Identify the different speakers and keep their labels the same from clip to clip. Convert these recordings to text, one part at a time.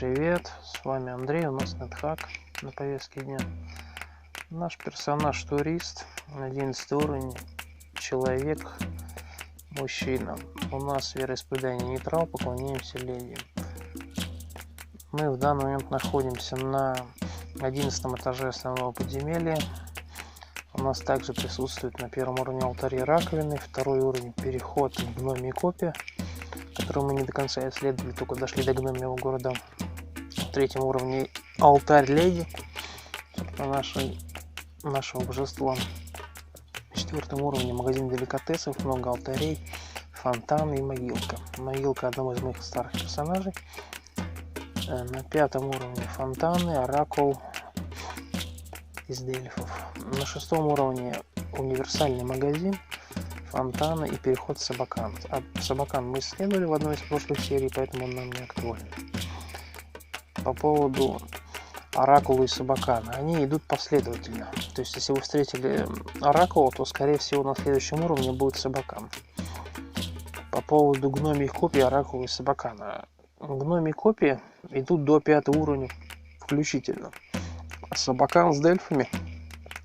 Speaker 1: привет, с вами Андрей, у нас NetHack на повестке дня. Наш персонаж турист, 11 уровень, человек, мужчина. У нас вероисповедание нейтрал, поклоняемся леди. Мы в данный момент находимся на 11 этаже основного подземелья. У нас также присутствует на первом уровне алтари раковины, второй уровень переход в гномии копия, которую мы не до конца исследовали, только дошли до гномьего города. В третьем уровне алтарь леди, нашего божества. В четвертом уровне магазин деликатесов, много алтарей, фонтан и могилка. Могилка одного из моих старых персонажей. На пятом уровне фонтаны, оракул из дельфов. На шестом уровне универсальный магазин, фонтаны и переход в Собакан. А Собакан мы исследовали в одной из прошлых серий, поэтому он нам не актуален. По поводу оракула и Собакана, они идут последовательно. То есть, если вы встретили оракула, то, скорее всего, на следующем уровне будет Собакан. По поводу гномьих копий, оракула и Собакана. Гномьи копии идут до 5 уровня включительно. А Собакан с дельфами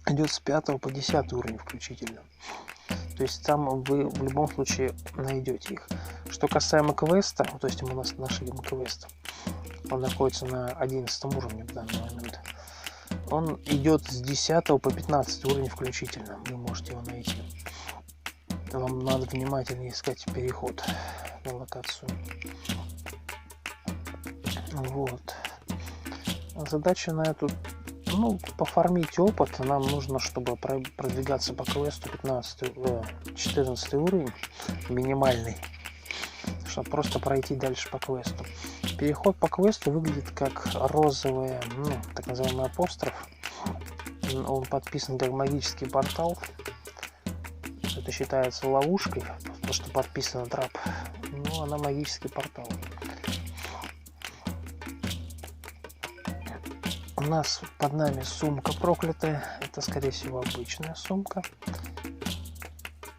Speaker 1: идет с 5 по 10 уровень включительно. То есть там вы в любом случае найдете их. Что касаемо квеста, то есть мы нашли квест, он находится на 11 уровне в данный момент. Он идет с 10 по 15 уровень включительно. Вы можете его найти. Вам надо внимательно искать переход на локацию. Вот. Задача на эту, пофармить опыт нам нужно, чтобы продвигаться по квесту 14 уровень, минимальный, чтобы просто пройти дальше по квесту. Переход по квесту выглядит как розовый, так называемый апостроф. Он подписан как магический портал. Это считается ловушкой, потому что подписано трап. Но она магический портал. У нас под нами сумка проклятая. Это, скорее всего, обычная сумка.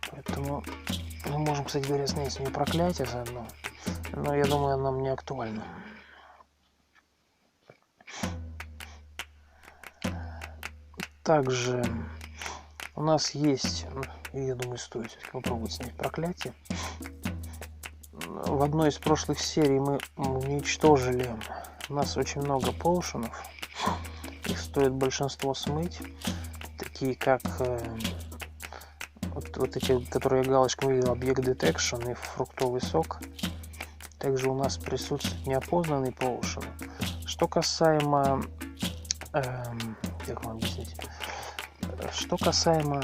Speaker 1: Поэтому мы можем, кстати говоря, снять с нее проклятие заодно. Но я думаю, она нам не актуальна. Также у нас есть, я думаю, стоит попробовать снять проклятие. В одной из прошлых серий мы уничтожили. У нас очень много поушенов. Их стоит большинство смыть. Такие как вот эти, которые я галочкой видел, объект detection и фруктовый сок. Также у нас присутствует неопознанный поушен. Что касаемо как вам объяснить? Что касаемо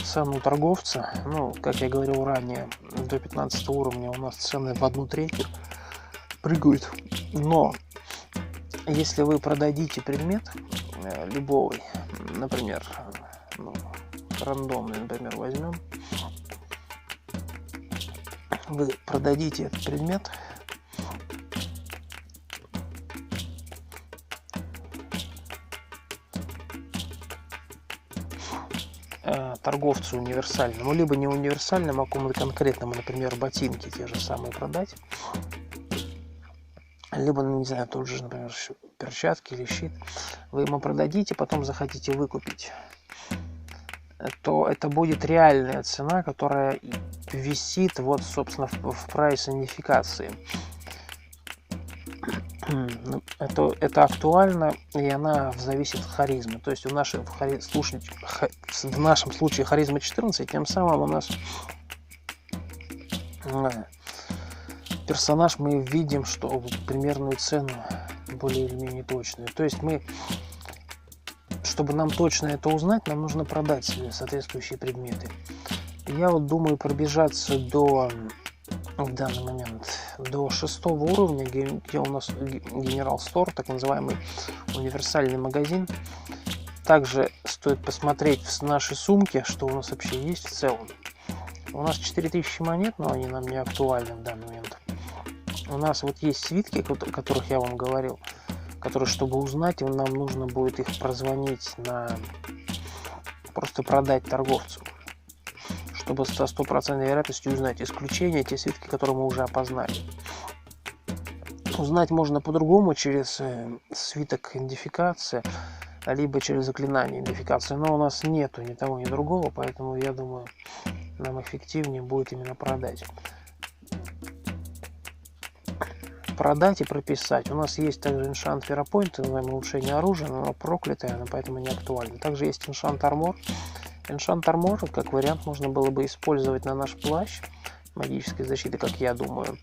Speaker 1: цены у торговца, как я говорил ранее, до 15 уровня у нас цены в 1/3 прыгают. Но если вы продадите предмет любой, например, рандомный, например, возьмем, вы продадите этот предмет, торговцу универсальному, либо не универсальному, а какому-то конкретному, например, ботинки те же самые продать, либо, не знаю, тут же, например, перчатки или щит, вы ему продадите, потом захотите выкупить, то это будет реальная цена, которая висит вот, собственно, в прайс-унификации. Это актуально, и она зависит от харизмы. То есть в нашем случае харизма 14, тем самым у нас персонаж, мы видим, что примерную цену более или менее точную. То есть чтобы нам точно это узнать, нам нужно продать себе соответствующие предметы. Я вот думаю пробежаться в данный момент до 6 уровня, где у нас Генерал Стор, так называемый универсальный магазин. Также стоит посмотреть в нашей сумке, что у нас вообще есть в целом. У нас 4000 монет, но они нам не актуальны в данный момент. У нас вот есть свитки, о которых я вам говорил, которые, чтобы узнать, нам нужно будет их прозвонить просто продать торговцу, чтобы со 100% вероятностью узнать исключения, те свитки, которые мы уже опознали. Узнать можно по-другому через свиток идентификации, либо через заклинание идентификации. Но у нас нету ни того, ни другого, поэтому я думаю, нам эффективнее будет именно продать. Продать и прописать. У нас есть также Enchant Ferropoint, называемое улучшение оружия, но оно проклятое, оно поэтому не актуально. Также есть Enchant Armor. Enchant Armor, как вариант, можно было бы использовать на наш плащ магической защиты, как я думаю.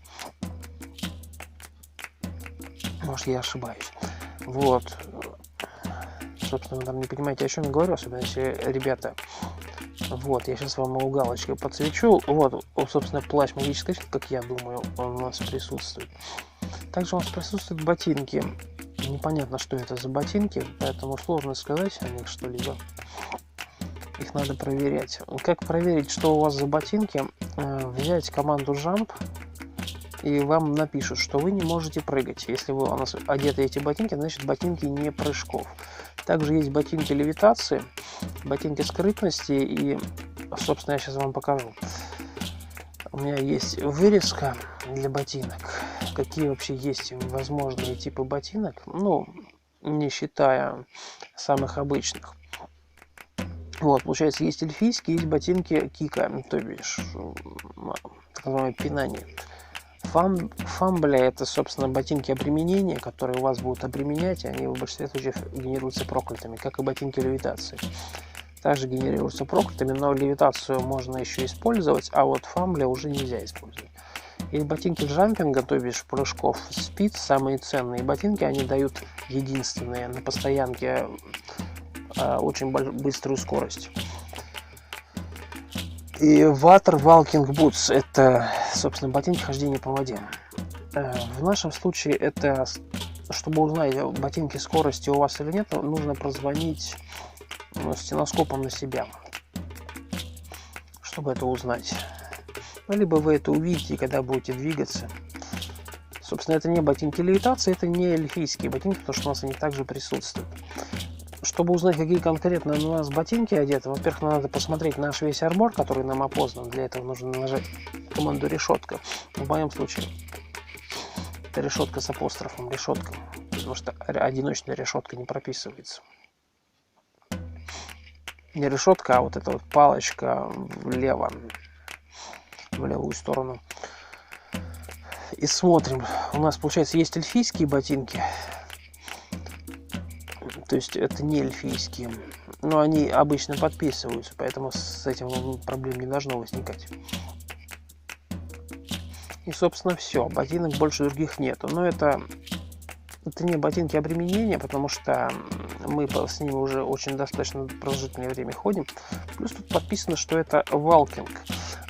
Speaker 1: Может, я ошибаюсь. Вот. Собственно, вы там не понимаете, о чем я говорю, особенно если, ребята. Вот, я сейчас вам его галочкой подсвечу. Вот, собственно, плащ магической защиты, как я думаю, он у нас присутствует. Также у нас присутствуют ботинки. Непонятно, что это за ботинки, поэтому сложно сказать о них что-либо. Их надо проверять. Как проверить, что у вас за ботинки? Взять команду Jump, и вам напишут, что вы не можете прыгать. Если вы у нас одеты эти ботинки, значит ботинки не прыжков. Также есть ботинки левитации, ботинки скрытности, и, собственно, я сейчас вам покажу. У меня есть вырезка для ботинок. Какие вообще есть возможные типы ботинок, ну, не считая самых обычных. Вот, получается, есть эльфийские, есть ботинки кика, то бишь, так называемые пинани. Фамбля — это, собственно, ботинки обременения, которые у вас будут обременять, и они в большинстве случаев генерируются проклятыми, как и ботинки левитации. Также генерируются проклятыми, но левитацию можно еще использовать, а вот фамбля уже нельзя использовать. И ботинки джампинга, то бишь прыжков спид, самые ценные ботинки, они дают единственные на постоянке очень быструю скорость. И Water Walking Boots — это, собственно, ботинки хождения по воде. В нашем случае это, чтобы узнать, ботинки скорости у вас или нет, нужно прозвонить стеноскопом на себя, чтобы это узнать. Либо вы это увидите, когда будете двигаться. Собственно, это не ботинки левитации, это не эльфийские ботинки, потому что у нас они также присутствуют. Чтобы узнать, какие конкретно у нас ботинки одеты, во-первых, нам надо посмотреть наш весь армор, который нам опознан. Для этого нужно нажать команду решетка. В моем случае это решетка с апострофом, решетка, потому что одиночная решетка не прописывается. Не решетка, а вот эта вот палочка влево, в левую сторону. И смотрим. У нас, получается, есть эльфийские ботинки. То есть это не эльфийские, но они обычно подписываются, поэтому с этим проблем не должно возникать. И, собственно, все. Ботинок больше других нету. Но это не ботинки обременения, потому что мы с ними уже очень достаточно продолжительное время ходим. Плюс тут подписано, что это walking.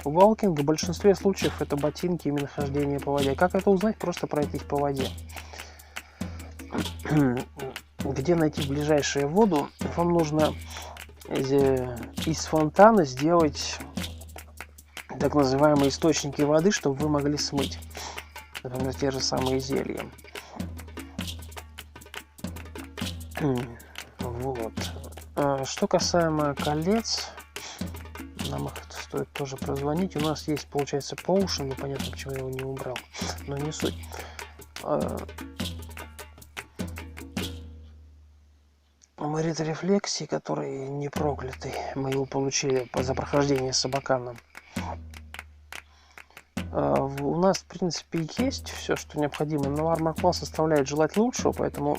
Speaker 1: Walking в большинстве случаев это ботинки именно хождения по воде. Как это узнать? Просто пройтись по воде. Где найти ближайшую воду? Вам нужно из фонтана сделать так называемые источники воды, чтобы вы могли смыть, например, те же самые зелья. Вот. Что касаемо колец, нам их стоит тоже прозвонить. У нас есть, получается, поушен, непонятно, почему я его не убрал, но не суть. Амулет рефлексии, который не проклятый, мы его получили за прохождение с Абаканом. У нас, в принципе, есть все, что необходимо, но армор класс оставляет желать лучшего, поэтому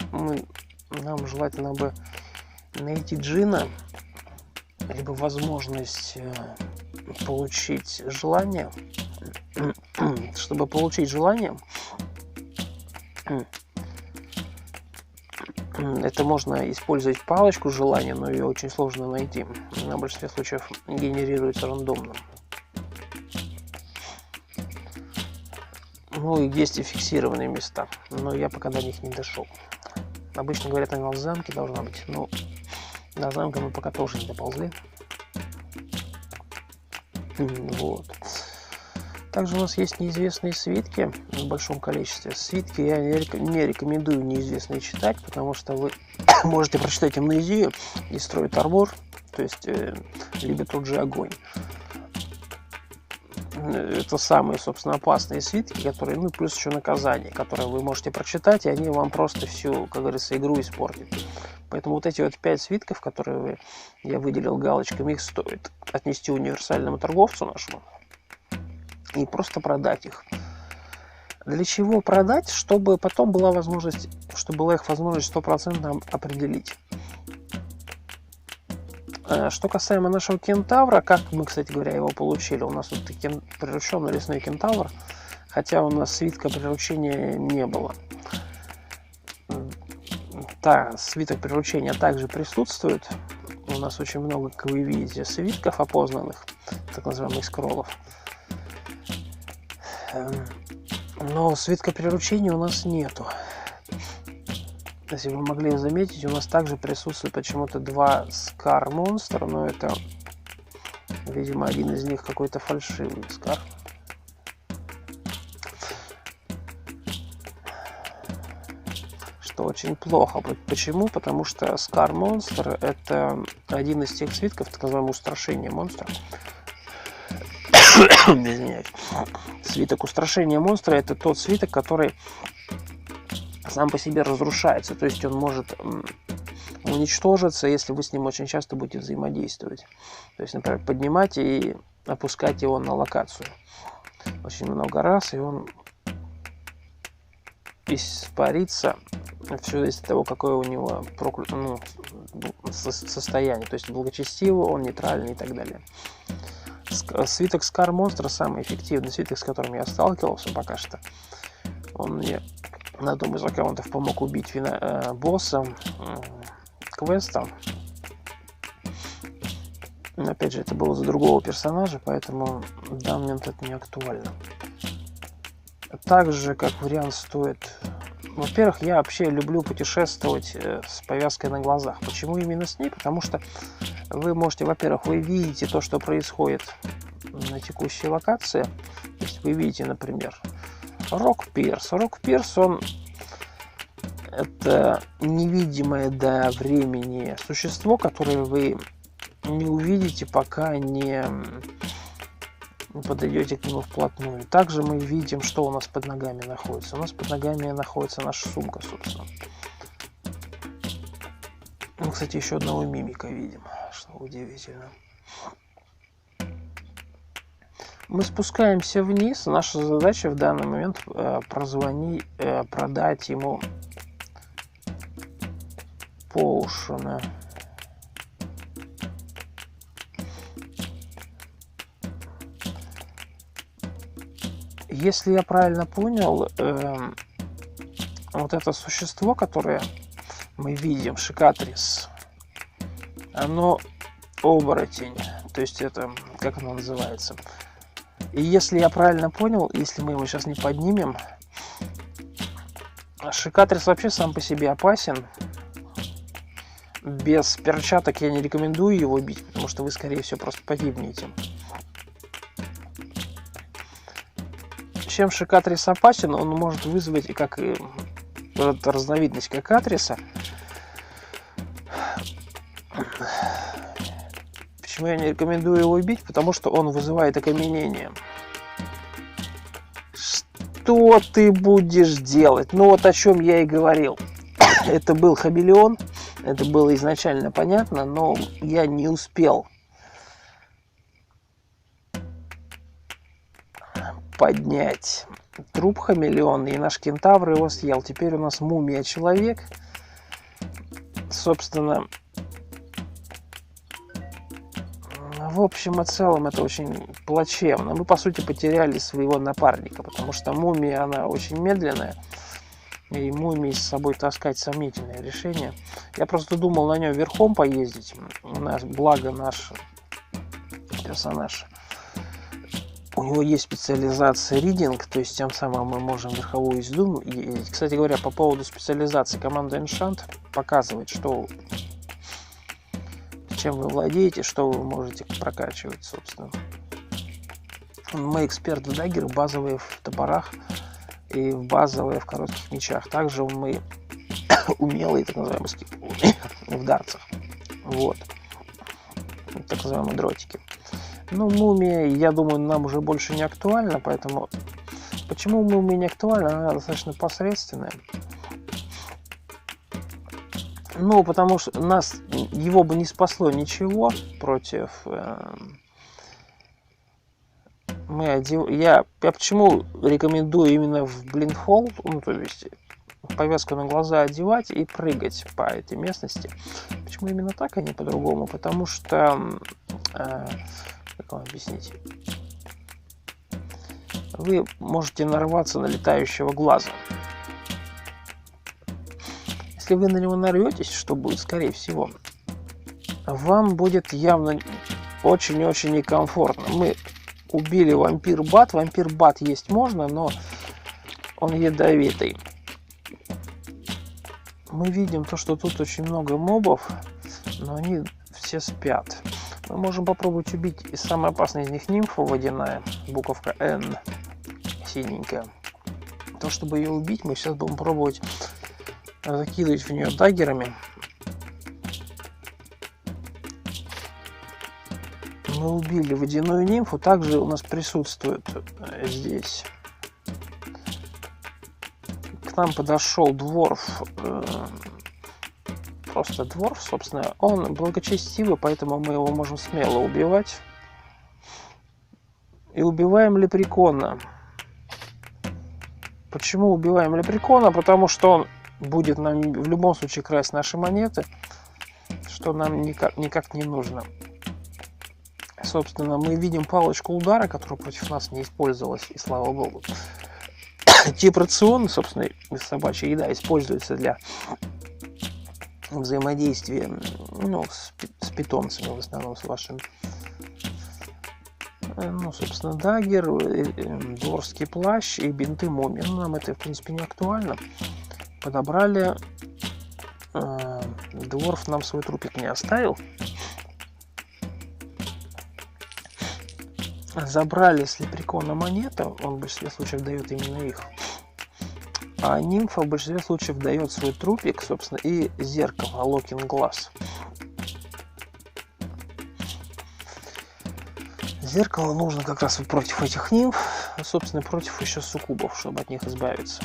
Speaker 1: нам желательно бы найти джина, либо возможность получить желание. Чтобы получить желание, это можно использовать палочку желания, но ее очень сложно найти. На большинстве случаев генерируется рандомно. Ну и есть и фиксированные места, но я пока до них не дошел. Обычно говорят, она в замке должна быть, но до замка мы пока тоже не доползли. Вот. Также у нас есть неизвестные свитки в большом количестве. Свитки я не рекомендую неизвестные читать, потому что вы можете прочитать амнезию и строить армор, то есть либо тот же огонь. это самые, собственно, опасные свитки, которые, ну, плюс еще наказания, которые вы можете прочитать, и они вам просто всю, как говорится, игру испортят. Поэтому вот эти вот 5 свитков, которые я выделил галочками, их стоит отнести универсальному торговцу нашему и просто продать их. Для чего продать? Чтобы потом была возможность, чтобы была их возможность стопроцентно определить. Что касаемо нашего кентавра, как мы, кстати говоря, его получили, у нас тут прирученный лесной кентавр, хотя у нас свитка приручения не было. Да, свиток приручения также присутствует. У нас очень много, как вы видите, свитков опознанных, так называемых скроллов. Но свитка приручения у нас нету. Если вы могли заметить, у нас также присутствует почему-то 2 Скар монстра, но это, видимо, один из них какой-то фальшивый Скар. Что очень плохо. Почему? Потому что Скар монстр — это один из тех свитков, так называемое устрашение монстра. Извиняюсь. Свиток устрашения монстра — это тот свиток, который сам по себе разрушается, то есть он может уничтожиться, если вы с ним очень часто будете взаимодействовать. То есть, например, поднимать и опускать его на локацию очень много раз, и он испарится. Все зависит от того, какое у него состояние, то есть благочестивый, он нейтральный и так далее. Свиток Скар монстра самый эффективный свиток, с которым я сталкивался пока что. Он мне на одном из аккаунтов помог убить босса квеста. Но, опять же, это было за другого персонажа, поэтому в данный момент это не актуально. Также, как вариант, стоит... Во-первых, я вообще люблю путешествовать с повязкой на глазах. Почему именно с ней? Потому что вы можете, во-первых, вы видите то, что происходит на текущей локации. То есть вы видите, например, Рок-Пирс. Рок-Пирс, он это невидимое до времени существо, которое вы не увидите, пока не подойдете к нему вплотную. Также мы видим, что у нас под ногами находится. У нас под ногами находится наша сумка, собственно. Ну, кстати, еще одного мимика видим, что удивительно. Мы спускаемся вниз. Наша задача в данный момент продать ему поушена. Если я правильно понял, вот это существо, которое мы видим, Шикатрис, оно оборотень. То есть это, как оно называется? И если я правильно понял, если мы его сейчас не поднимем, Шикатрис вообще сам по себе опасен. Без перчаток я не рекомендую его бить, потому что вы, скорее всего, просто погибнете. Чем Шикатрис опасен, он может вызвать, как и разновидность Кокатриса. Почему я не рекомендую его бить? Потому что он вызывает окаменение. Что ты будешь делать? Ну вот о чем я и говорил. Это был хамелеон, это было изначально понятно, но я не успел поднять труп хамелеона, и наш кентавр его съел. Теперь у нас мумия-человек. Собственно, в общем и целом это очень плачевно. Мы, по сути, потеряли своего напарника, потому что мумия, она очень медленная, и мумии с собой таскать сомнительное решение. Я просто думал на нем верхом поездить. У нас, благо, наш персонаж, у него есть специализация ридинг, то есть тем самым мы можем верховую езду ездить. Кстати говоря, по поводу специализации, команда Enchant показывает, что чем вы владеете, что вы можете прокачивать, собственно. Мы эксперт в даггерах, базовые в топорах и базовые в коротких мечах. Также мы умелые, так называемые скипы в дартсах. Вот. Так называемые дротики. Ну, мумия, я думаю, нам уже больше не актуальна, поэтому... Почему мумия не актуальна? Она достаточно посредственная. Ну, потому что нас, его бы не спасло ничего против... Я почему рекомендую именно в блиндфолд, ну, то есть повязку на глаза одевать и прыгать по этой местности. Почему именно так, а не по-другому? Потому что, как вам объяснить, вы можете нарваться на летающего глаза. Если вы на него нарветесь, что будет, скорее всего, вам будет явно очень-очень некомфортно. Мы убили вампир-бат. Вампир-бат есть можно, но он ядовитый. Мы видим то, что тут очень много мобов, но они все спят. Мы можем попробовать убить, и самая опасная из них нимфа водяная, буковка N, синенькая. То, чтобы ее убить, мы сейчас будем пробовать закидывать в нее даггерами. Мы убили водяную нимфу. Также у нас присутствует здесь. К нам подошел дворф. Просто дворф, собственно. Он благочестивый, поэтому мы его можем смело убивать. И убиваем лепрекона. Почему убиваем лепрекона? Потому что он будет нам в любом случае красть наши монеты, что нам никак не нужно. Собственно, мы видим палочку удара, которая против нас не использовалась, и слава богу. Тип рациона, собственно, собачья еда используется для взаимодействия, ну, с питомцами, в основном с вашими. Ну, собственно, даггер, дворский плащ и бинты мумии. Ну, нам это, в принципе, не актуально. Подобрали. Дворф нам свой трупик не оставил. Забрали с лепрекона монеты. Он в большинстве случаев дает именно их. А нимфа в большинстве случаев дает свой трупик, собственно, и зеркало, локинг глаз. Зеркало нужно как раз против этих нимф, собственно, против еще суккубов, чтобы от них избавиться.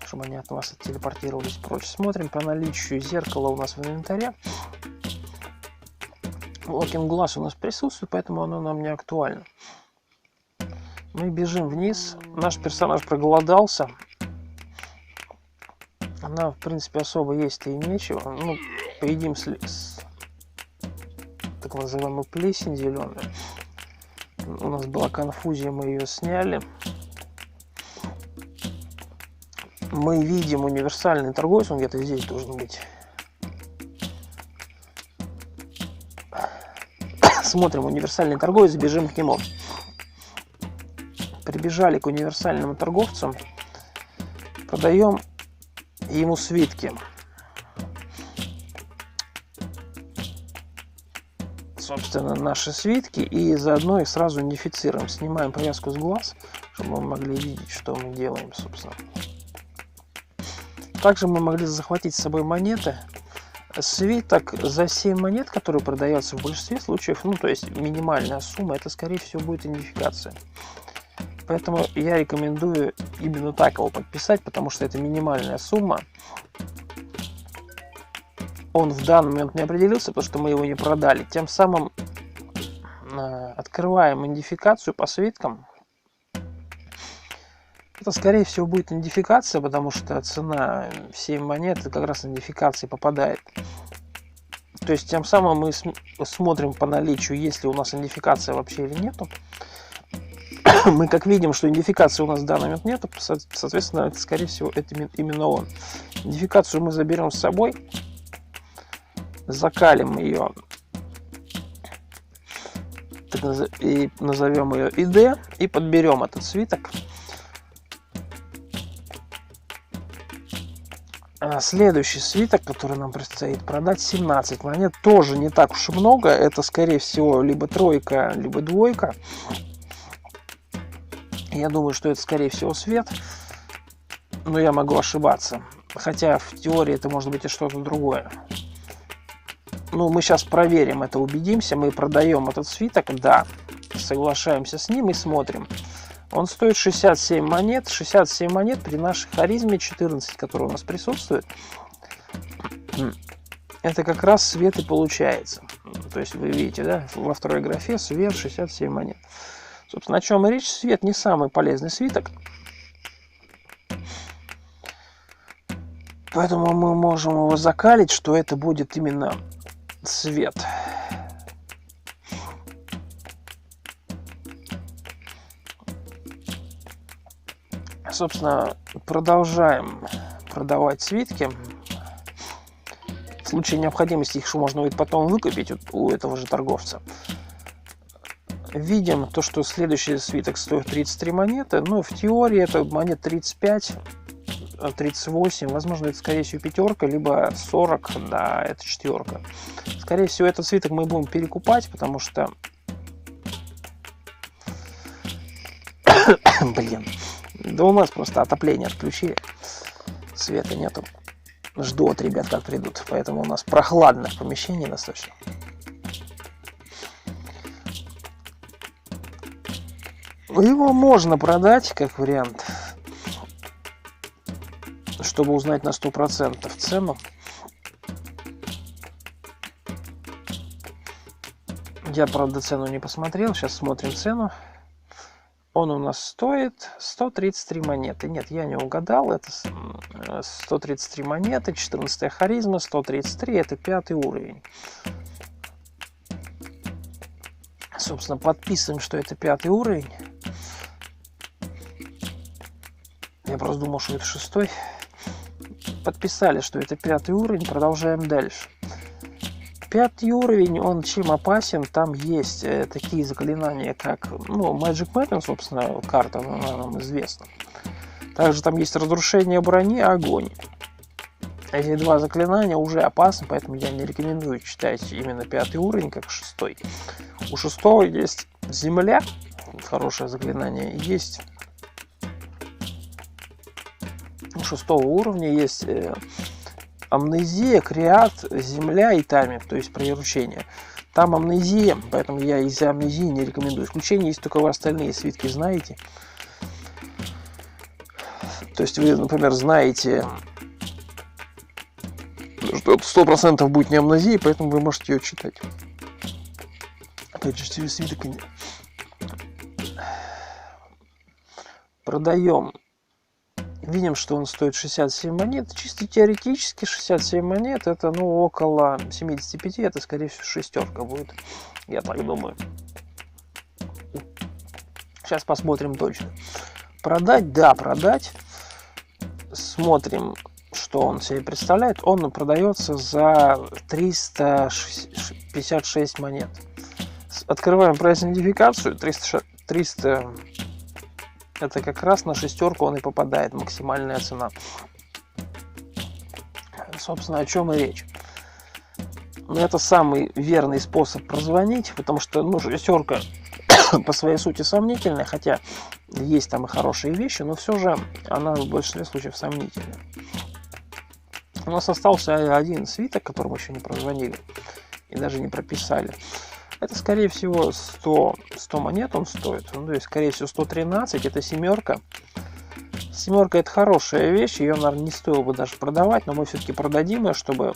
Speaker 1: Чтобы они от вас телепортировались прочь. Смотрим по наличию зеркала у нас в инвентаре. Локинг глаз у нас присутствует, поэтому оно нам не актуально. Мы бежим вниз. Наш персонаж проголодался. Она, в принципе, особо есть-то и нечего. Ну, поедим так называемую плесень зеленую. У нас была конфузия, мы ее сняли. Мы видим универсальный торговец, он где-то здесь должен быть. Смотрим универсальный торговец, бежим к нему. Прибежали к универсальному торговцу, продаем ему свитки. Собственно, наши свитки, и заодно их сразу унифицируем. Снимаем повязку с глаз, чтобы мы могли видеть, что мы делаем, собственно. Также мы могли захватить с собой монеты. Свиток за 7 монет, который продается в большинстве случаев, ну, то есть минимальная сумма, это, скорее всего, будет идентификация. Поэтому я рекомендую именно так его подписать, потому что это минимальная сумма. Он в данный момент не определился, потому что мы его не продали. Тем самым открываем идентификацию по свиткам. Это, скорее всего, будет идентификация, потому что цена 7 монет это как раз идентификации попадает. То есть, тем самым мы смотрим по наличию, есть ли у нас идентификация вообще или нету. Мы как видим, что идентификации у нас в данный момент нету, соответственно, это, скорее всего, это именно он. Идентификацию мы заберем с собой, закалим ее и назовем ее ID и подберем этот свиток. Следующий свиток, который нам предстоит продать, 17 монет, тоже не так уж и много, это, скорее всего, либо тройка, либо двойка. Я думаю, что это, скорее всего, свет, но я могу ошибаться, хотя в теории это может быть и что-то другое. ну, мы сейчас проверим это, убедимся. Мы продаем этот свиток, да, соглашаемся с ним и смотрим. Он стоит 67 монет. 67 монет при нашей харизме 14, которая у нас присутствует. Это как раз свет и получается. То есть вы видите, да, во второй графе свет 67 монет. Собственно, о чем и речь. Свет не самый полезный свиток. Поэтому мы можем его закалить, что это будет именно свет. Собственно, продолжаем продавать свитки. В случае необходимости их можно будет потом выкупить у этого же торговца. Видим то, что следующий свиток стоит 33 монеты. Ну, в теории это монет 35, 38. Возможно, это, скорее всего, пятерка, либо 40, да, это четверка. Скорее всего, этот свиток мы будем перекупать, потому что... Блин. Да у нас просто отопление отключили. Света нету. Жду от ребят, как придут. Поэтому у нас прохладно в помещении достаточно. Его можно продать как вариант, чтобы узнать на 100% цену. Я, правда, цену не посмотрел. Сейчас смотрим цену. Он у нас стоит 133 монеты. Нет, я не угадал. Это 133 монеты, 14 харизма, 133. Это 5 уровень. Собственно, подписываем, что это 5 уровень. Я просто думал, что это 6. Подписали, что это 5 уровень. Продолжаем дальше. 5 уровень, он чем опасен? Там есть такие заклинания, как, ну, Magic Weapon, собственно, карта, она нам известна. Также там есть разрушение брони, огонь. Эти два заклинания уже опасны, поэтому я не рекомендую читать именно 5 уровень, как 6. У 6 есть земля, хорошее заклинание, есть... У 6 уровня есть... Амнезия, креат, земля и тами, то есть приручение. Там амнезия, поэтому я из-за амнезии не рекомендую. Исключение есть только вы остальные свитки знаете. То есть вы, например, знаете, что 100% будет не амнезия, поэтому вы можете ее читать. Опять же, свиток продаем. Видим, что он стоит 67 монет. Чисто теоретически 67 монет это, ну, около 75. Это, скорее всего, шестерка будет. Я так думаю. Сейчас посмотрим точно. Продать? Да, продать. Смотрим, что он себе представляет. Он продается за 356 монет. Открываем прайс-идентификацию. 300... Это как раз на шестерку он и попадает, максимальная цена. Собственно, о чем и речь. Но это самый верный способ прозвонить, потому что, ну, шестерка по своей сути сомнительная, хотя есть там и хорошие вещи, но все же она в большинстве случаев сомнительная. У нас остался один свиток, который мы еще не прозвонили и даже не прописали. Это, скорее всего, 100 монет он стоит. Ну, то есть, скорее всего, 113. Это семерка. Семерка — это хорошая вещь. Ее, наверное, не стоило бы даже продавать. Но мы все-таки продадим ее, чтобы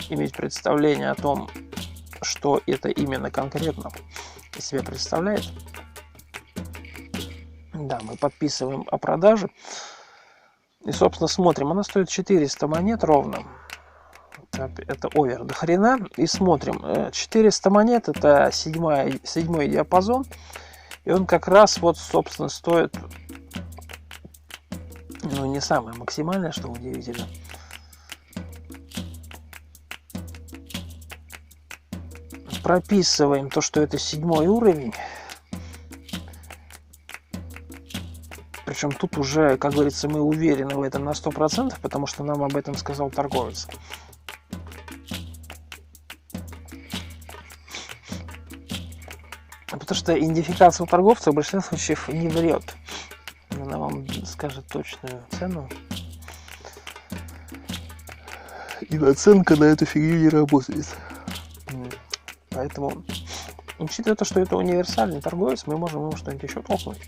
Speaker 1: иметь представление о том, что это именно конкретно из себя представляет. Да, мы подписываем о продаже. И, собственно, смотрим. Она стоит 400 монет ровно. Это овер до хрена. И смотрим. 400 монет это седьмой диапазон. И он как раз вот, собственно, стоит, ну, не самое максимальное, что удивительно. Прописываем то, что это 7 уровень. Причем тут уже, как говорится, мы уверены в этом на 100%, потому что нам об этом сказал торговец. Потому что идентификация у торговца в большинстве случаев не врет. Она вам скажет точную цену. И наценка на эту фигню не работает. Поэтому, учитывая то, что это универсальный торговец, мы можем ему что-нибудь еще толкнуть.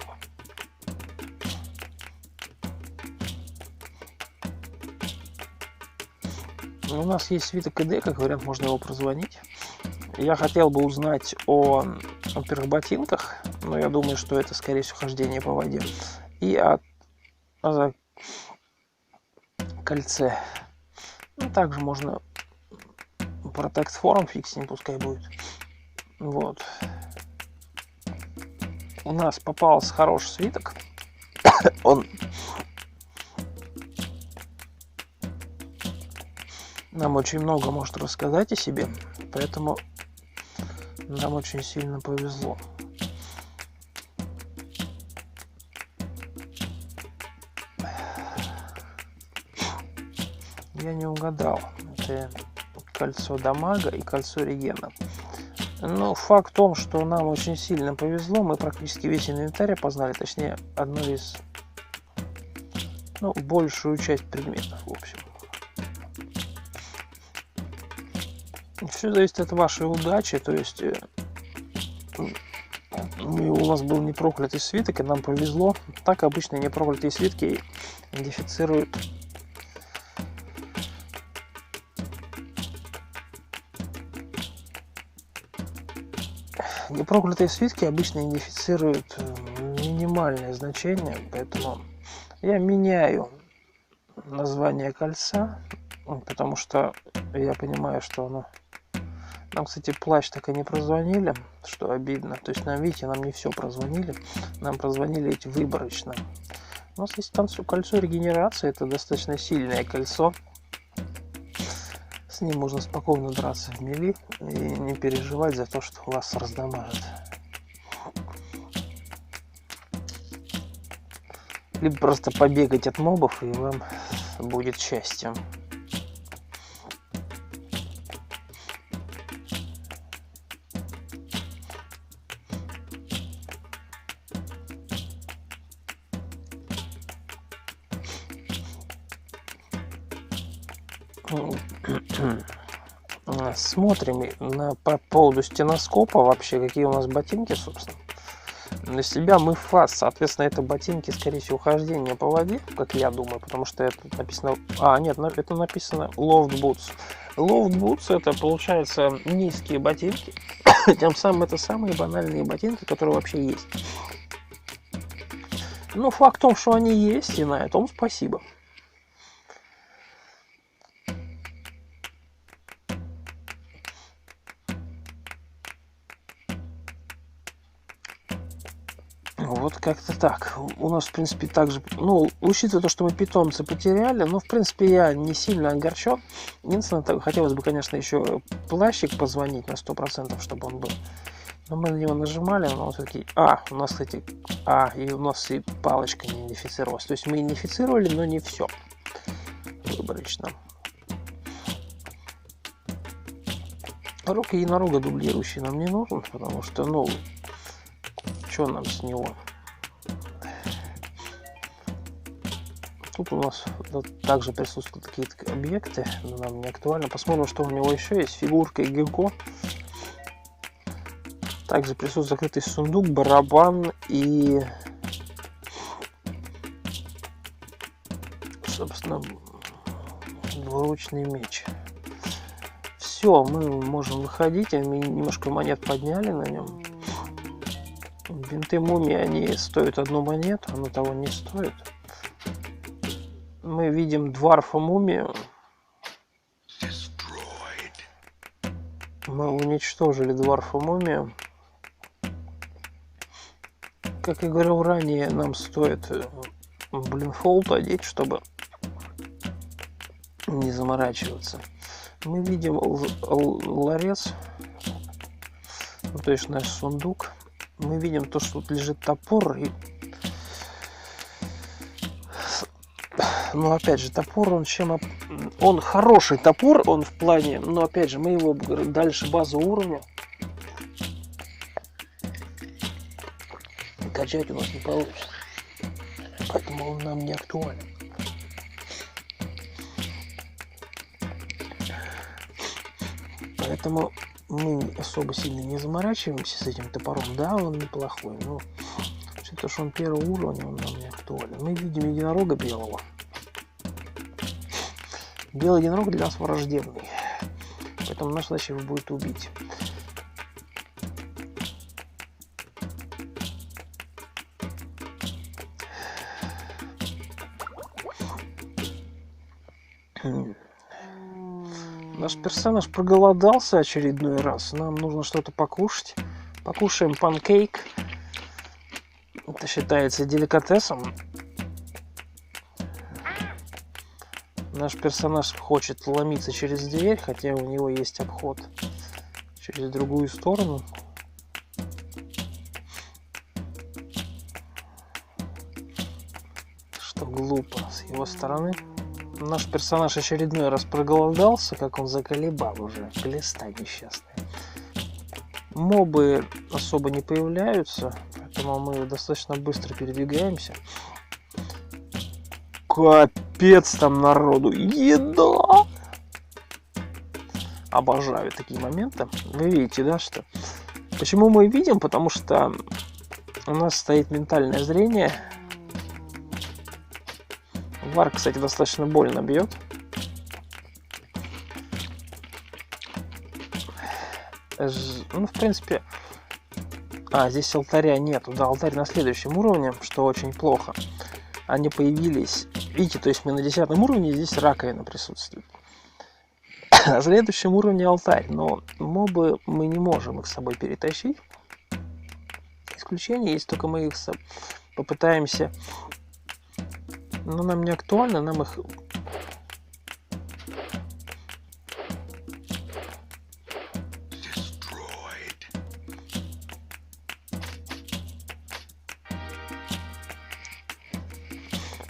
Speaker 1: У нас есть свиток ИД, как вариант, можно его прозвонить. Я хотел бы узнать о первых ботинках, но я думаю, что это, скорее всего, хождение по воде. И о кольце. Ну, также можно Protect Form фиксинг, пускай будет. Вот. У нас попался хороший свиток. Он нам очень много может рассказать о себе, поэтому нам очень сильно повезло. Я не угадал. Это кольцо дамага и кольцо регена. Но факт в том, что нам очень сильно повезло. Мы практически весь инвентарь опознали. Точнее, одну из... большую часть предметов, в общем. Все зависит от вашей удачи. То есть... у нас был непроклятый свиток, и нам повезло. Так обычно непроклятые свитки идентифицируют... Непроклятые свитки обычно идентифицируют минимальное значение, поэтому я меняю название кольца, потому что я понимаю, что оно... Нам, кстати, плащ так и не прозвонили, что обидно. То есть нам, видите, нам не все прозвонили, нам прозвонили эти выборочно. У нас есть кольцо регенерации, это достаточно сильное кольцо. С ним можно спокойно драться в мили и не переживать за то, что вас раздамажит. Либо просто побегать от мобов, и вам будет счастьем. Смотрим по поводу стеноскопа вообще, какие у нас ботинки, собственно. Для себя мы фас, соответственно, это ботинки, скорее всего, хождение по воде, как я думаю, потому что это написано... нет, это написано Loft Boots. Loft Boots — это, получается, низкие ботинки, тем самым это самые банальные ботинки, которые вообще есть. Но факт в том, что они есть, и на этом спасибо. Вот как-то так. У нас, в принципе, также... учитывая то, что мы питомца потеряли, в принципе, я не сильно огорчен. Единственное, хотелось бы, конечно, еще плащик позвонить на 100%, чтобы он был. Но мы на него нажимали, но он все-таки... у нас, кстати... и у нас и палочка не идентифицировалась. То есть мы идентифицировали, но не все. Выборочно. Рог единорога дублирующий нам не нужен, потому что, что нам с него? Тут у нас также присутствуют какие-то объекты, но нам не актуально. Посмотрим, что у него еще есть. Фигурка и гекко. Также присутствует закрытый сундук, барабан и, собственно, двуручный меч. Все, мы можем выходить. Мы немножко монет подняли на нем. Бинты мумии, они стоят 1 монету, оно того не стоит. Мы видим дварфа мумию. Мы уничтожили дварфа мумию. Как я говорил ранее, нам стоит блинфолд одеть, чтобы не заморачиваться. Мы видим ларец, то есть наш сундук. Мы видим то, что тут лежит топор. И... опять же, топор, он хороший топор, он в плане, но опять же, мы его дальше базового уровня качать у нас не получится. Поэтому он нам не актуален. Поэтому мы особо сильно не заморачиваемся с этим топором. Да, он неплохой, но то, что он первого уровня, он нам не актуален. Мы видим единорога белого. Белый единорог для нас враждебный, поэтому наша задача его будет убить. Наш персонаж проголодался очередной раз. Нам нужно что-то покушать. Покушаем панкейк. Это считается деликатесом. Наш персонаж хочет ломиться через дверь, хотя у него есть обход через другую сторону. Что глупо с его стороны. Наш персонаж очередной раз проголодался, как он заколебал уже. Глиста несчастная. Мобы особо не появляются, поэтому мы достаточно быстро передвигаемся. Капец там народу. Еда! Обожаю такие моменты. Вы видите, да, что... Почему мы видим? Потому что у нас стоит ментальное зрение. Вар, кстати, достаточно больно бьет. Ну, в принципе... здесь алтаря нету. Да, алтарь на следующем уровне, что очень плохо. Они появились... Видите, то есть мы на 10 уровне, здесь раковина присутствует. На следующем уровне алтарь, но мобы мы не можем их с собой перетащить. Исключение есть, только мы их попытаемся... Но нам не актуально, нам их...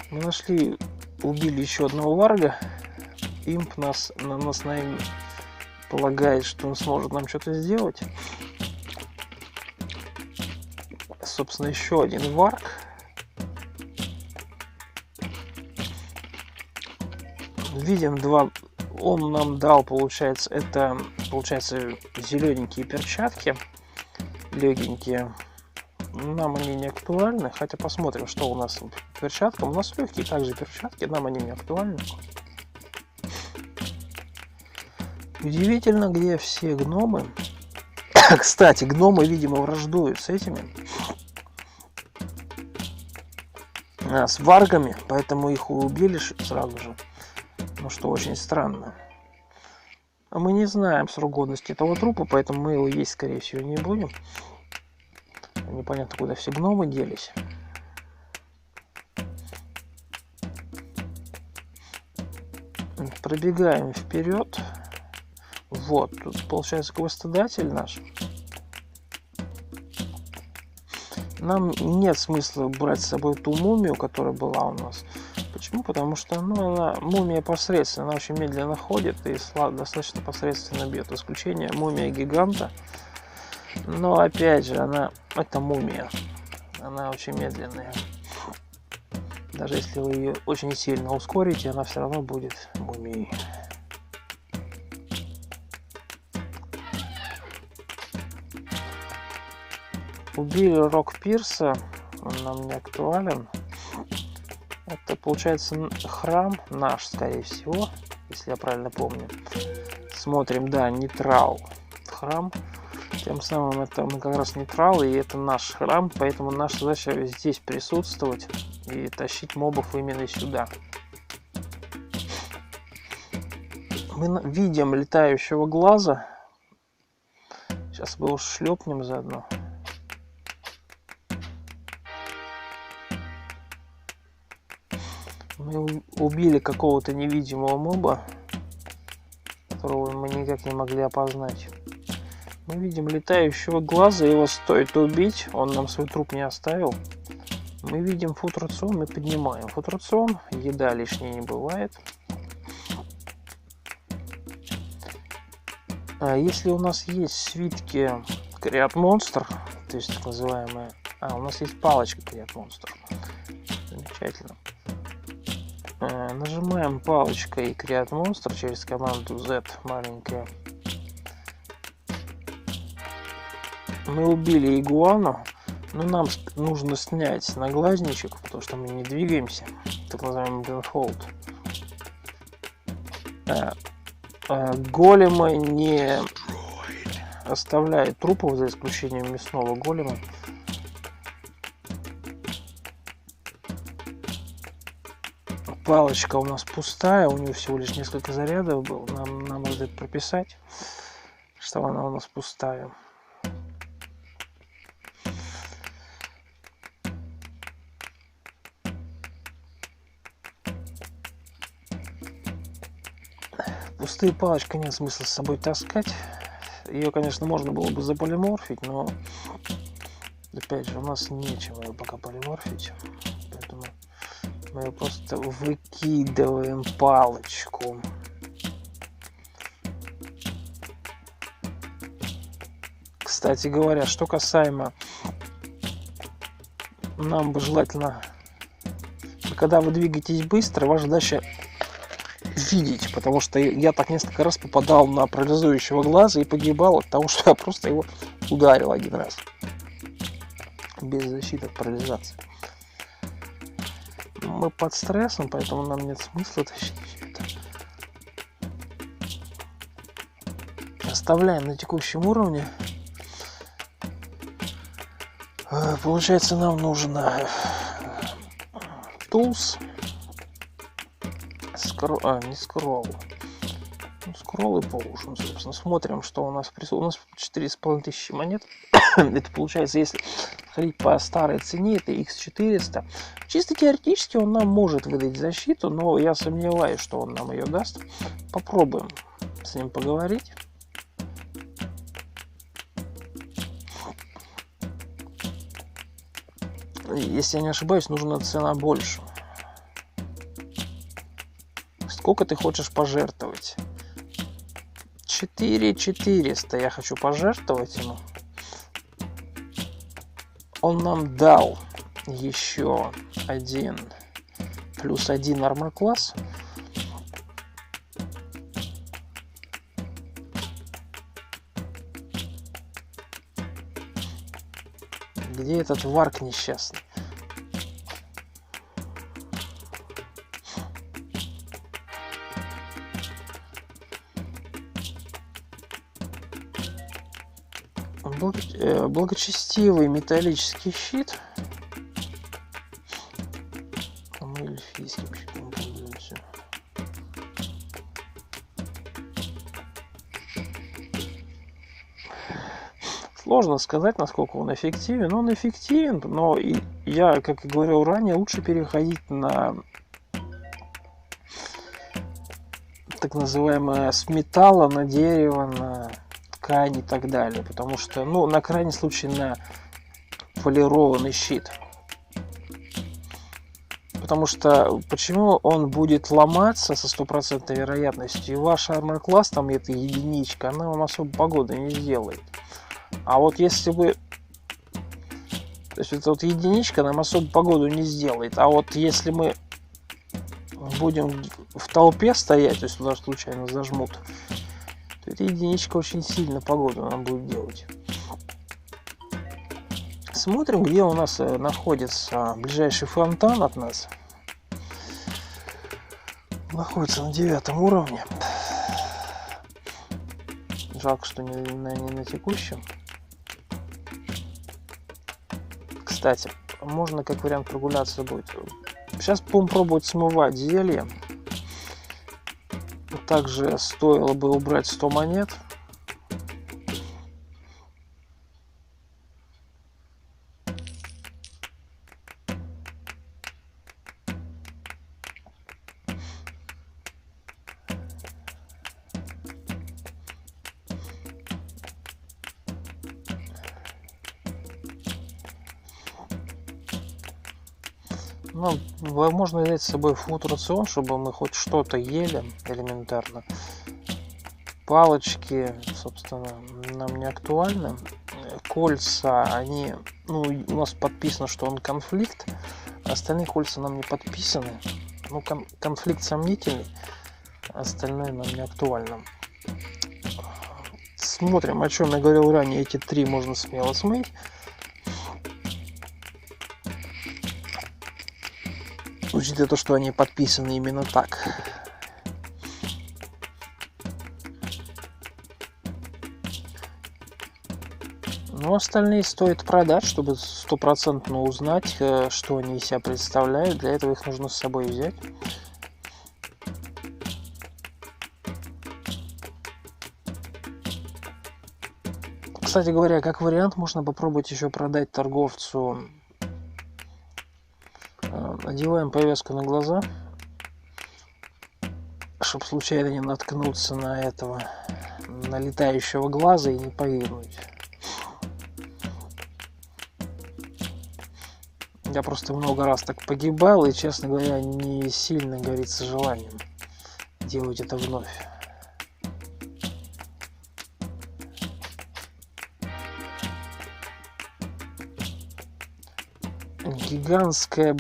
Speaker 1: Мы нашли, убили еще одного варга. Имп нас наверное, полагает, что он сможет нам что-то сделать. Собственно, еще один варг. Видим два. Он нам дал, получается, зелененькие перчатки, легенькие. Нам они не актуальны, хотя посмотрим, что у нас по перчаткам. У нас легкие также перчатки, нам они не актуальны. Удивительно, где все гномы. Кстати, гномы, видимо, враждуют с этими. С варгами, поэтому их убили сразу же. Ну, что очень странно. А мы не знаем срок годности этого трупа, поэтому мы его есть, скорее всего, не будем. Непонятно, куда все гномы делись. Пробегаем вперед. Вот, тут получается гвоздодатель наш. Нам нет смысла брать с собой ту мумию, которая была у нас. Почему? Потому что мумия посредственная, она очень медленно ходит и достаточно посредственно бьет. Исключение мумия гиганта. Но опять же, это мумия. Она очень медленная. Даже если вы ее очень сильно ускорите, она все равно будет мумией. Убили Рок Пирса. Он нам не актуален. Это получается храм наш, скорее всего, если я правильно помню. Смотрим, да, нейтрал. Храм. Тем самым это мы как раз нейтрал, и это наш храм, поэтому наша задача здесь присутствовать и тащить мобов именно сюда. Мы видим летающего глаза. Сейчас мы его шлепнем заодно. Мы убили какого-то невидимого моба, которого мы никак не могли опознать. Мы видим летающего глаза, его стоит убить, он нам свой труп не оставил. Мы видим футрацион, мы поднимаем футрацион, еда лишней не бывает. А если у нас есть свитки Create Monster, то есть так называемые... у нас есть палочка Create Monster. Замечательно. Нажимаем палочкой Create Monster через команду Z маленькая. Мы убили игуану, но нам нужно снять наглазничек, потому что мы не двигаемся, так называемый blindfold. Големы не оставляют трупов, за исключением мясного голема. Палочка у нас пустая, у нее всего лишь несколько зарядов было. Нам надо прописать, что она у нас пустая. Пустые палочки нет смысла с собой таскать. Ее, конечно, можно было бы заполиморфить, но опять же у нас нечего ее пока полиморфить. Поэтому мы ее просто выкидываем палочку. Кстати говоря, что касаемо, нам бы желательно, когда вы двигаетесь быстро, ваша задача видеть, потому что я так несколько раз попадал на парализующего глаза и погибал от того, что я просто его ударил один раз. Без защиты от парализации. Мы под стрессом, поэтому нам нет смысла тащить это. Оставляем на текущем уровне. Получается, нам нужно Tools. Не скролл. Скролл и Potion, собственно. Смотрим, что у нас присутствует. У нас 4500 монет. Это получается, если ходить по старой цене, это X400. Чисто теоретически он нам может выдать защиту, но я сомневаюсь, что он нам ее даст. Попробуем с ним поговорить. Если я не ошибаюсь, нужна цена больше. Сколько ты хочешь пожертвовать? 4400 я хочу пожертвовать ему. Он нам дал еще один плюс 1 армор класс. Где этот варк несчастный? Благочестивый металлический щит. Мы эльфийским щитом пользуемся. Сложно сказать, насколько он эффективен. Он эффективен, но я, как и говорил ранее, лучше переходить на так называемое с металла на дерево, на ткань и так далее, потому что, ну, на крайний случай на полированный щит. Потому что почему он будет ломаться со стопроцентной вероятностью, и ваш армор класс, там эта единичка, она вам особо погоды не сделает. А вот если вы, то есть эта вот единичка нам особо погоду не сделает, а вот если мы будем в толпе стоять, то есть туда случайно зажмут, то эта единичка очень сильно погоду нам будет делать. Смотрим, где у нас находится ближайший фонтан от нас. Находится на 9 уровне. Жалко, что не на текущем. Кстати, можно как вариант прогуляться будет. Сейчас будем пробовать смывать зелье. Также стоило бы убрать 100 монет. Ну, можно взять с собой фуд рацион, чтобы мы хоть что-то ели элементарно. Палочки, собственно, нам не актуальны. Кольца, они, ну, у нас подписано, что он конфликт. Остальные кольца нам не подписаны. Ну, конфликт сомнительный. Остальное нам не актуально. Смотрим, о чем я говорил ранее. Эти 3 можно смело смыть. Учитывая то, что они подписаны именно так. Но остальные стоит продать, чтобы стопроцентно узнать, что они из себя представляют. Для этого их нужно с собой взять. Кстати говоря, как вариант, можно попробовать еще продать торговцу. Одеваем повязку на глаза, чтобы случайно не наткнуться на этого, на летающего глаза и не погибнуть. Я просто много раз так погибал и, честно говоря, не сильно горится желанием делать это вновь. Гигантская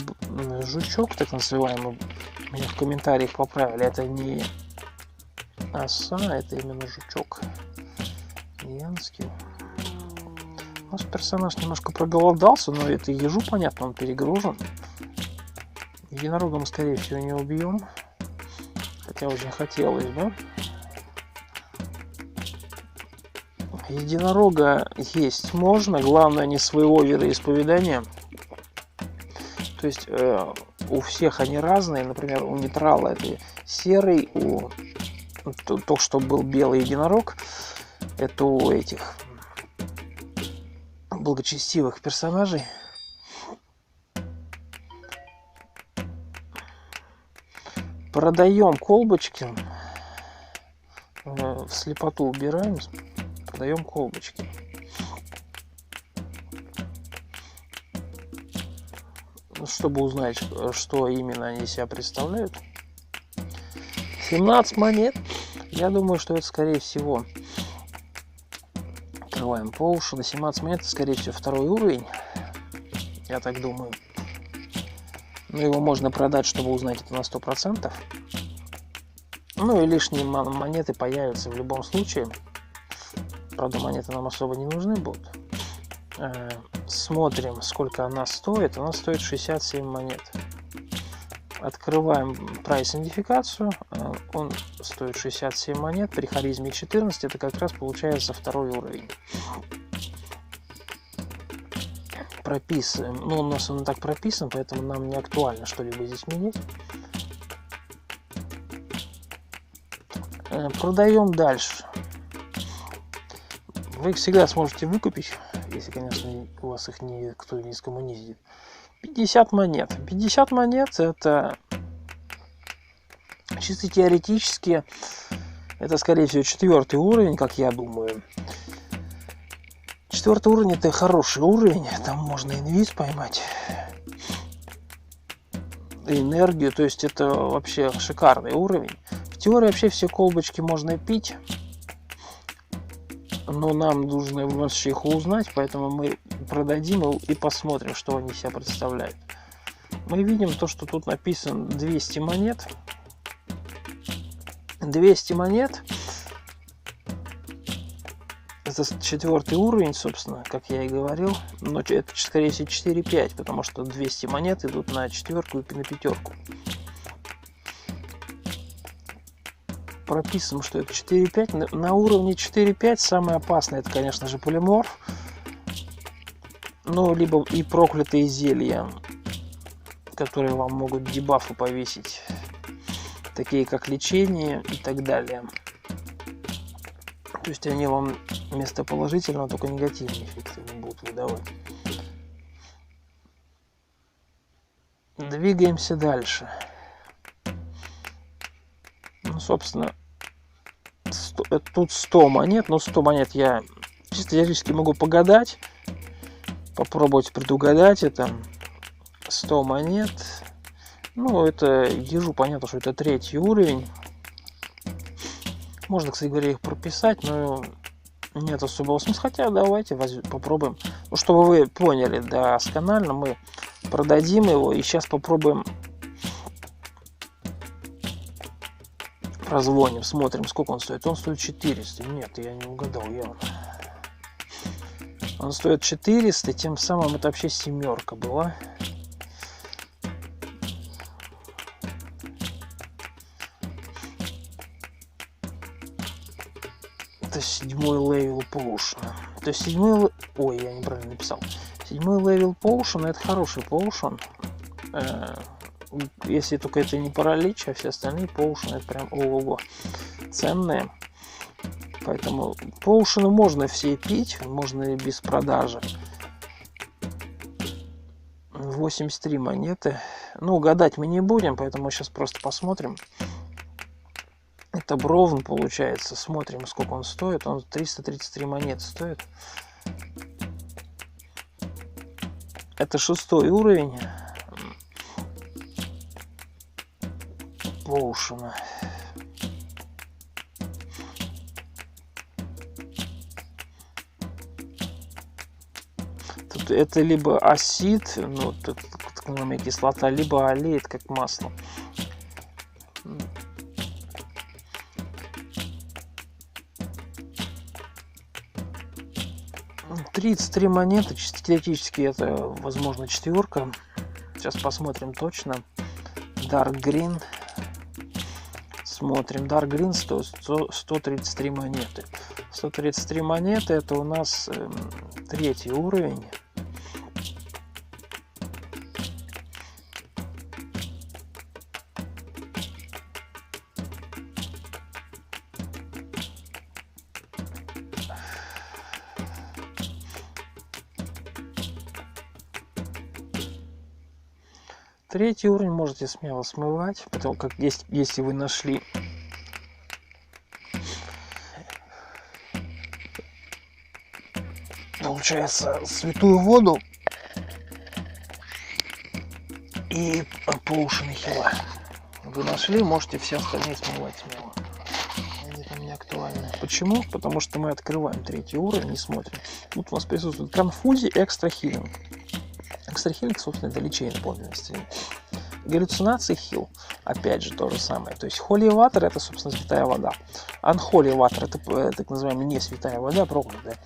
Speaker 1: жучок, так называемый, меня в комментариях поправили, это не оса, это именно жучок. Гигантский. У нас персонаж немножко проголодался, но это ежу понятно, он перегружен. Единорога мы, скорее всего, не убьем, хотя очень хотелось бы. Единорога есть можно, главное не своего вероисповедания. То есть у всех они разные. Например, у нейтрала это серый, у то, что был белый единорог, это у этих благочестивых персонажей. Продаем колбочки, в слепоту убираем, продаем колбочки. Чтобы узнать, что именно они из себя представляют. 17 монет. Я думаю, что это, скорее всего, открываем по уши. На 17 монет, это, скорее всего, 2-й уровень. Я так думаю. Но его можно продать, чтобы узнать это на 100%. Ну и лишние монеты появятся в любом случае. Правда, монеты нам особо не нужны будут. Смотрим, сколько она стоит. Она стоит 67 монет. Открываем прайс-идентификацию. Он стоит 67 монет. При харизме 14 это как раз получается 2-й уровень. Прописываем. Ну, у нас он так прописан, поэтому нам не актуально что-либо здесь менять. Продаем дальше. Вы их всегда сможете выкупить, если, конечно, у вас их никто не скоммунизит. 50 монет. 50 монет это чисто теоретически, это, скорее всего, 4-й уровень, как я думаю. 4-й уровень это хороший уровень, там можно инвиз поймать, энергию, то есть это вообще шикарный уровень. В теории вообще все колбочки можно пить. Но нам нужно вообще их узнать, поэтому мы продадим и посмотрим, что они себя представляют. Мы видим то, что тут написано 200 монет. 200 монет. Это 4-й уровень, собственно, как я и говорил. Но это, скорее всего, 4-5, потому что 200 монет идут на 4-ку и на 5-ку. Прописано, что это 4-5. На уровне 4-5 самое опасное, это, конечно же, полиморф. Ну, либо и проклятые зелья, которые вам могут дебафы повесить, такие как лечение и так далее. То есть они вам вместо положительного только негативные эффекты не будут выдавать. Двигаемся дальше. Ну, собственно, тут 100 монет, но 100 монет я чисто теоретически могу погадать, попробовать предугадать это. 100 монет, ну, это ежу понятно, что это 3-й уровень. Можно, кстати говоря, их прописать, но нет особого смысла, хотя давайте попробуем. Ну, чтобы вы поняли досконально, мы продадим его и сейчас попробуем Прозвоним, смотрим, сколько он стоит. Он стоит 400. Нет, я не угадал явно. Он стоит 400, тем самым это вообще семерка была. Это 7-й левел Potion. То есть 7-й... Ой, я неправильно написал. 7-й левел Potion, это хороший Potion. Если только это не паралич, а все остальные Potion это прям ого-го ценные. Поэтому Potion можно все пить, можно и без продажи. 83 монеты. Ну, гадать мы не будем, поэтому сейчас просто посмотрим. Это Бровн получается. Смотрим, сколько он стоит. Он 333 монеты стоит. Это 6-й уровень Поушена. Тут это либо асид, ну, так называемая кислота, либо олеет как масло. 33 монеты, теоретически это, возможно, четверка. Сейчас посмотрим точно. Dark Green. Смотрим. Dark Green стоит 133 монеты. 133 монеты это у нас 3-й уровень. Третий уровень можете смело смывать, потому как если вы нашли получается святую воду и Potion хила. Вы нашли, можете все остальные смывать смело. Они там не актуальны. Почему? Потому что мы открываем 3-й уровень и смотрим. Тут у нас присутствует конфузия, экстра хилинг. Экстра хилинг, собственно, это лечение подлинности. Галлюцинации хил, опять же, то же самое. То есть Holy Water это, собственно, святая вода. Unholy Water это так называемая не святая вода, проклятая.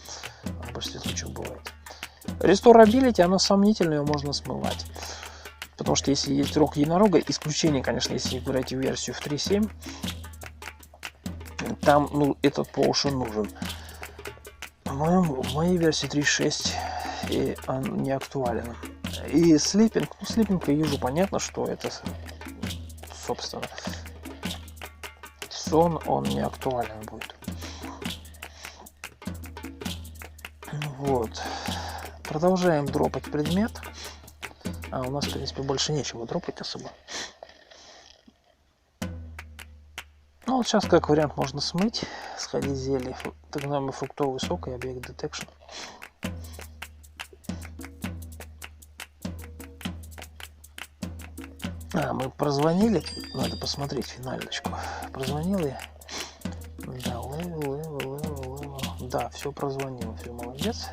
Speaker 1: В большинстве случаев бывает. Restorability, оно сомнительное, его можно смывать. Потому что если есть рог единорога, исключение, конечно, если играете в версию в 3.7, там, ну, этот Potion нужен. В моей версии 3.6 и он не актуален. И слипинг, ну, слипинг я вижу, понятно, что это, собственно, сон, он не актуален будет. Вот. Продолжаем дропать предмет. А у нас, в принципе, больше нечего дропать особо. Ну, вот сейчас, как вариант, можно смыть, сходить зелье, так называемый фруктовый сок и объект детекшн. Мы прозвонили, надо посмотреть финальничку. Прозвонил я. Да, левел. Да, все прозвонил, все, молодец.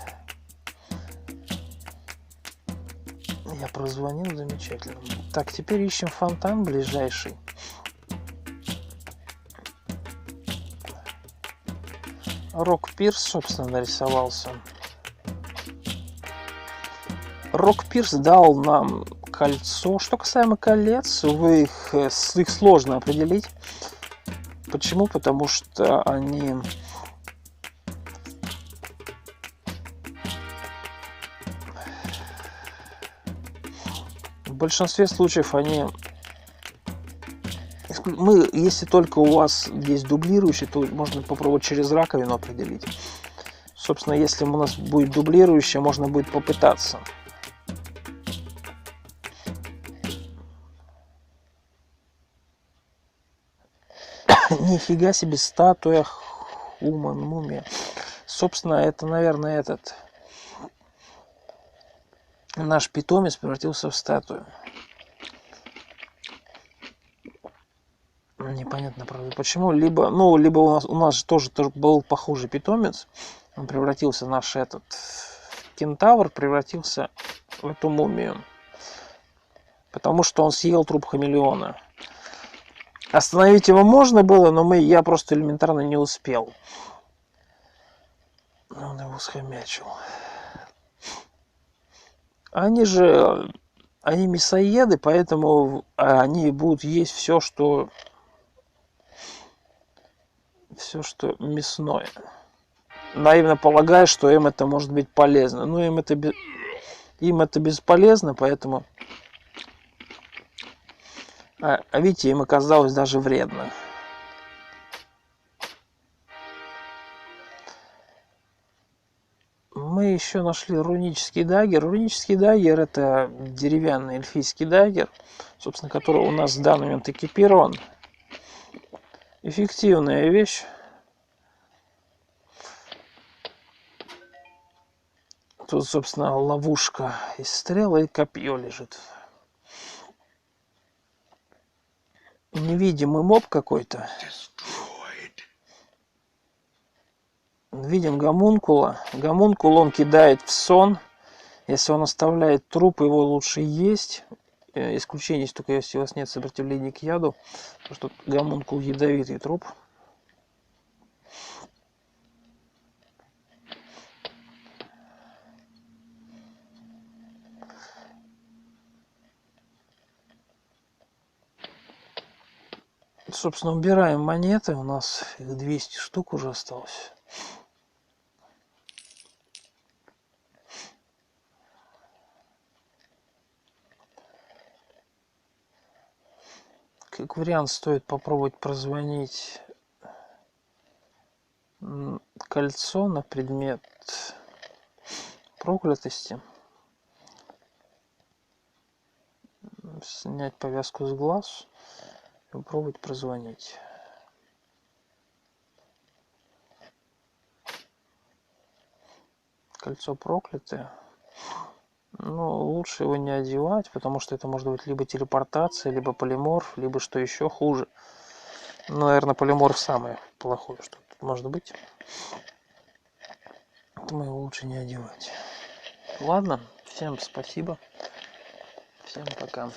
Speaker 1: Я прозвонил, замечательно. Так, теперь ищем фонтан ближайший. Рок Пирс, собственно, нарисовался. Рок Пирс дал нам кольцо. Что касаемо колец, их сложно определить. Почему? Потому что они в большинстве случаев если только у вас есть дублирующий, то можно попробовать через раковину определить. Собственно, если у нас будет дублирующее, можно будет попытаться. Нифига себе, статуя Human Mumia. Собственно, это, наверное, наш питомец превратился в статую. Непонятно, правда, почему. Либо у нас же тоже был похожий питомец. Он превратился, наш кентавр превратился в эту мумию. Потому что он съел труп хамелеона. Остановить его можно было, но я просто элементарно не успел. Он его схомячил. Они мясоеды, поэтому они будут есть все, что мясное. Наивно полагая, что им это может быть полезно. Но им это бесполезно, поэтому... видите, им оказалось даже вредно. Мы еще нашли рунический даггер. Рунический даггер — это деревянный эльфийский даггер, собственно, который у нас в данный момент экипирован. Эффективная вещь. Тут, собственно, ловушка из стрел и копье лежит. Невидимый моб какой-то. Видим гомункула. Гомункул он кидает в сон. Если он оставляет труп, его лучше есть. Исключение есть только если у вас нет сопротивления к яду. Потому что гомункул ядовитый труп. Собственно, убираем монеты. У нас их 200 штук уже осталось. Как вариант, стоит попробовать прозвонить кольцо на предмет проклятости. Снять повязку с глаз и попробовать прозвонить. Кольцо проклятое. Но лучше его не одевать, потому что это может быть либо телепортация, либо полиморф, либо что еще хуже. Ну, наверное, полиморф самое плохое, что тут может быть. Поэтому его лучше не одевать. Ладно, всем спасибо. Всем пока.